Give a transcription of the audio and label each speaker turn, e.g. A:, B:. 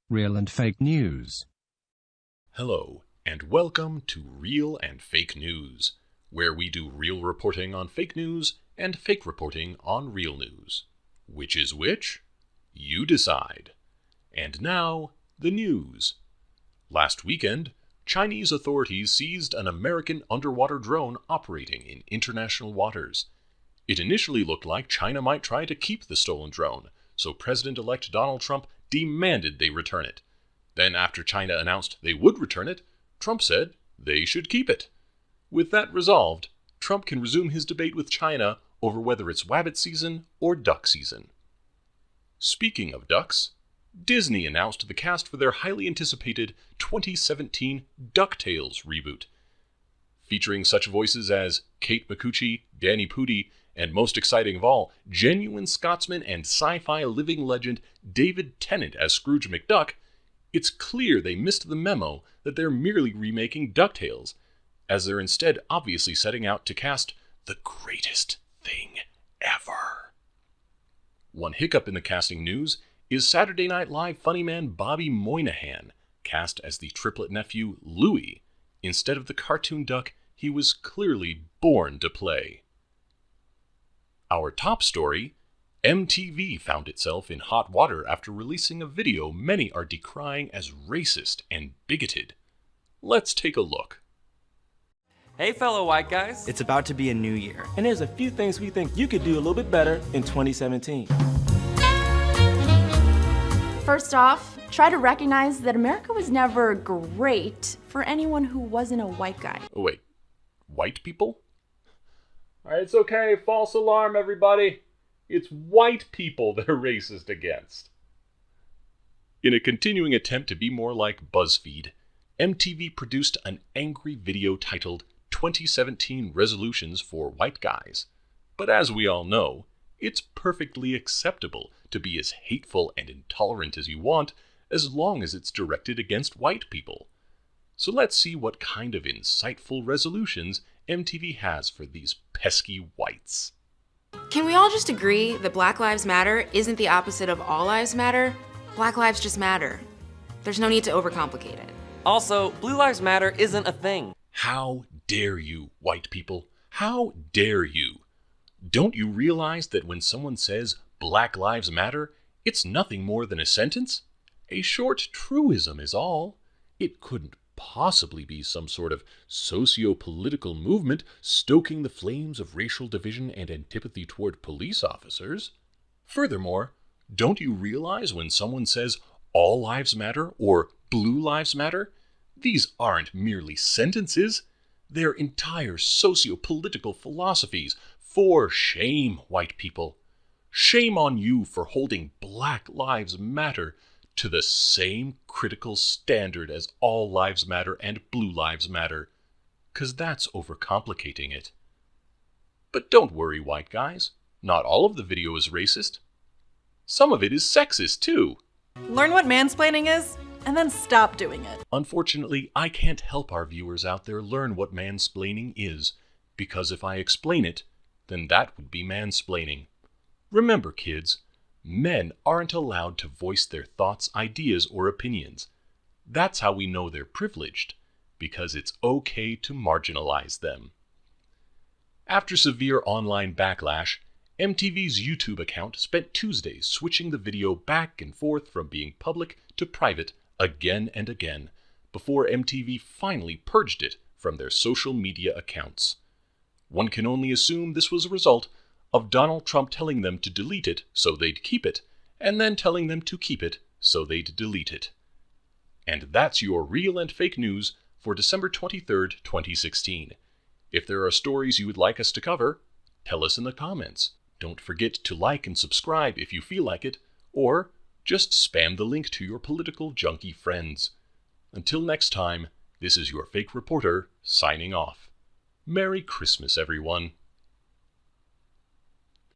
A: Real and Fake News.
B: Hello, and welcome to Real and Fake News, where we do real reporting on fake news and fake reporting on real news. Which is which? You decide. And now, the news. Last weekend, Chinese authorities seized an American underwater drone operating in international waters. It initially looked like China might try to keep the stolen drone, so President-elect Donald Trump demanded they return it. Then, after China announced they would return it, Trump said they should keep it. With that resolved, Trump can resume his debate with China over whether it's wabbit season or duck season. Speaking of ducks, Disney announced the cast for their highly anticipated 2017 Ducktales reboot. Featuring such voices as Kate Micucci, Danny Pudi, and most exciting of all, genuine Scotsman and sci-fi living legend David Tennant as Scrooge McDuck, it's clear they missed the memo that they're merely remaking Ducktales, as they're instead obviously setting out to cast the greatest thing ever. One hiccup in the casting news is Saturday Night Live funny man Bobby Moynihan, cast as the triplet nephew Louie, instead of the cartoon duck he was clearly born to play. Our top story, MTV found itself in hot water after releasing a video many are decrying as racist and bigoted. Let's take a look.
C: Hey fellow white guys.
D: It's about to be a new year.
E: And there's a few things we think you could do a little bit better in 2017.
F: First off, try to recognize that America was never great for anyone who wasn't a white guy.
B: Oh wait, white people? Alright, it's okay, false alarm everybody. It's white people they're racist against. In a continuing attempt to be more like BuzzFeed, MTV produced an angry video titled 2017 Resolutions for White Guys. But as we all know, it's perfectly acceptable to be as hateful and intolerant as you want, as long as it's directed against white people. So let's see what kind of insightful resolutions MTV has for these pesky whites.
G: Can we all just agree that Black Lives Matter isn't the opposite of All Lives Matter? Black lives just matter. There's no need to overcomplicate it.
C: Also, Blue Lives Matter isn't a thing.
B: How dare you, white people? How dare you? Don't you realize that when someone says Black Lives Matter, it's nothing more than a sentence? A short truism is all. It couldn't possibly be some sort of socio-political movement stoking the flames of racial division and antipathy toward police officers. Furthermore, don't you realize when someone says all lives matter or blue lives matter, these aren't merely sentences, they're entire socio-political philosophies. For shame, white people. Shame on you for holding Black Lives Matter to the same critical standard as all lives matter and blue lives matter, 'cause that's overcomplicating it. But don't worry, white guys, not all of the video is racist. Some of it is sexist too.
H: Learn what mansplaining is, and then stop doing it.
B: Unfortunately, I can't help our viewers out there learn what mansplaining is, because if I explain it, then that would be mansplaining. Remember, kids, men aren't allowed to voice their thoughts, ideas, or opinions. That's how we know they're privileged, because it's okay to marginalize them. After severe online backlash, MTV's YouTube account spent Tuesdays switching the video back and forth from being public to private again and again, before MTV finally purged it from their social media accounts. One can only assume this was a result of Donald Trump telling them to delete it so they'd keep it, and then telling them to keep it so they'd delete it. And that's your Real and Fake News for December 23rd, 2016. If there are stories you would like us to cover, tell us in the comments. Don't forget to like and subscribe if you feel like it, or just spam the link to your political junkie friends. Until next time, this is your fake reporter signing off. Merry Christmas, everyone.